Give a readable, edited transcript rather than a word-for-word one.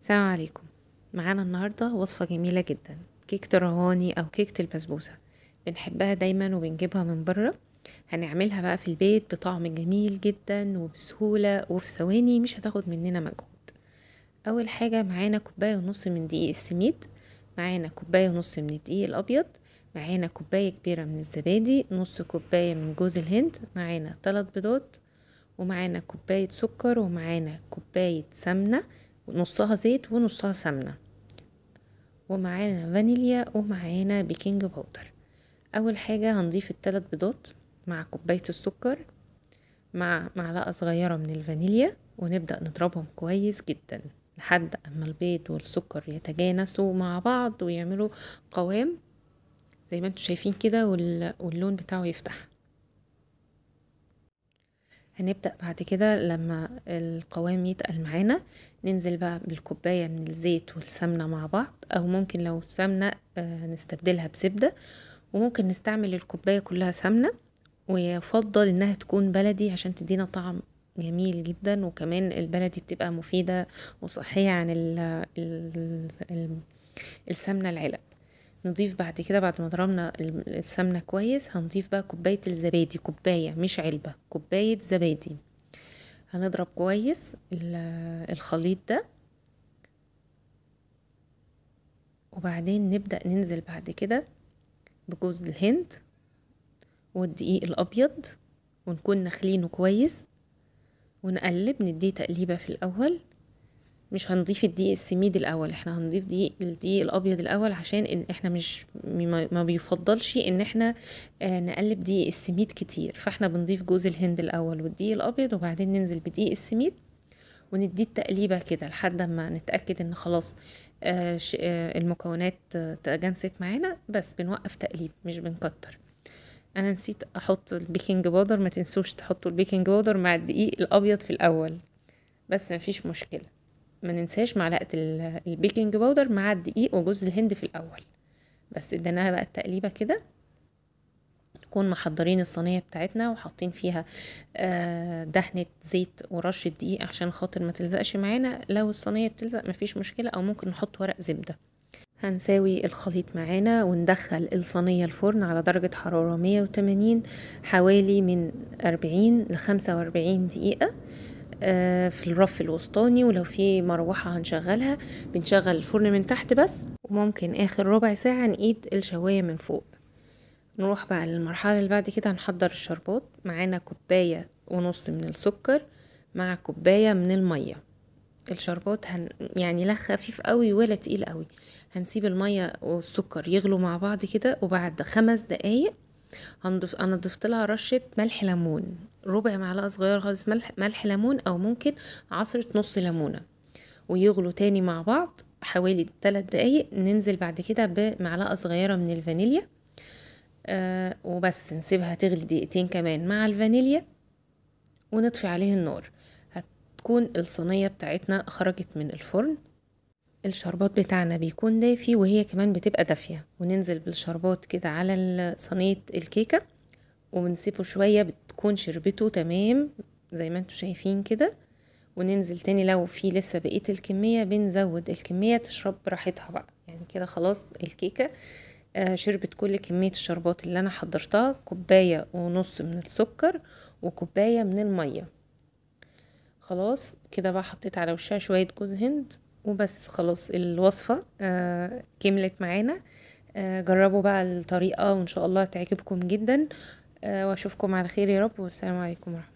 السلام عليكم. معانا النهاردة وصفة جميلة جدا، كيكة الرهاني أو كيكة البسبوسة. بنحبها دايما وبنجيبها من بره. هنعملها بقى في البيت بطعم جميل جدا وبسهولة وفي ثواني، مش هتاخد مننا مجهود. أول حاجة معانا كوباية ونص من دقيق السميد، معانا كوباية ونص من الدقيق الأبيض، معانا كوباية كبيرة من الزبادي، نص كوباية من جوز الهند، معانا 3 بيضات، ومعانا كوباية سكر، ومعانا كوباية سمنة نصها زيت ونصها سمنة، ومعانا فانيليا، ومعانا بيكنج باودر. اول حاجة هنضيف ال3 بيضات مع كوباية السكر مع معلقة صغيرة من الفانيليا، ونبدأ نضربهم كويس جدا لحد اما البيض والسكر يتجانسوا مع بعض ويعملوا قوام زي ما انتوا شايفين كده، واللون بتاعه يفتح. هنبدأ بعد كده لما القوام يتقل معانا ننزل بقى بالكوباية من الزيت والسمنة مع بعض، او ممكن لو سمنة نستبدلها بزبدة، وممكن نستعمل الكوباية كلها سمنة، ويفضل انها تكون بلدي عشان تدينا طعم جميل جدا. وكمان البلدي بتبقى مفيدة وصحية عن السمنة العلب. نضيف بعد كده بعد ما ضربنا السمنة كويس، هنضيف بقى كوباية الزبادي، كوباية مش علبة، كوباية زبادي. هنضرب كويس الخليط ده، وبعدين نبدأ ننزل بعد كده بجوز الهند والدقيق الأبيض، ونكون نخلينه كويس ونقلب، نديه تقليبة في الأول. مش هنضيف الدقيق السميد الأول، احنا هنضيف الدقيق الأبيض الأول، عشان إن احنا مش ما بيفضلش ان احنا نقلب دقيق السميد كتير، فاحنا بنضيف جوز الهند الأول والدقيق الأبيض، وبعدين ننزل بدقيق السميد ونديه التقليبة كده لحد ما نتأكد ان خلاص المكونات تجانست معانا. بس بنوقف تقليب، مش بنكتر. انا نسيت احط البيكنج باودر، ما تنسوش تحطوا البيكنج باودر مع الدقيق الابيض في الاول، بس مفيش مشكلة. ما ننساش معلقة البيكنج باودر مع الدقيق وجوز الهند في الاول. بس اديناها بقى التقليبة كده، نكون محضرين الصينية بتاعتنا وحاطين فيها دهنة زيت ورشة دقيق عشان خاطر ما تلزقش معانا. لو الصينية بتلزق مفيش مشكلة، او ممكن نحط ورق زبدة. هنساوي الخليط معانا وندخل الصينية الفرن على درجة حرارة 180 حوالي من 40 ل 45 دقيقة في الرف الوسطاني. ولو في مروحة هنشغلها، بنشغل الفرن من تحت بس، وممكن اخر ربع ساعة نقيد الشواية من فوق. نروح بقى للمرحلة اللي بعد كده، هنحضر الشربات. معانا كوباية ونص من السكر مع كوباية من المية. الشربات يعني لا خفيف قوي ولا تقيل قوي. هنسيب المية والسكر يغلوا مع بعض كده، وبعد 5 دقايق انا ضفت لها رشة ملح ليمون، ربع معلقة صغيرة خالص ملح ليمون، او ممكن عصرة نص ليمونة، ويغلوا تاني مع بعض حوالي 3 دقايق. ننزل بعد كده بمعلقة صغيرة من الفانيليا وبس، نسيبها تغلي دقيقتين كمان مع الفانيليا، ونطفي عليه النار. هتكون الصينية بتاعتنا خرجت من الفرن. الشربات بتاعنا بيكون دافي وهي كمان بتبقى دافية، وننزل بالشربات كده على صينية الكيكة ونسيبه شوية، بتكون شربته تمام زي ما انتوا شايفين كده. وننزل تاني لو في لسه بقية الكمية، بنزود الكمية تشرب براحتها بقى. يعني كده خلاص الكيكة شربت كل كمية الشربات اللي انا حضرتها، كوباية ونص من السكر وكوباية من المية. خلاص كده بقى حطيت على وشها شوية جوز هند وبس. خلاص الوصفة كملت معانا. جربوا بقى الطريقة وان شاء الله تعجبكم جدا. واشوفكم على خير يا رب، والسلام عليكم ورحمة الله.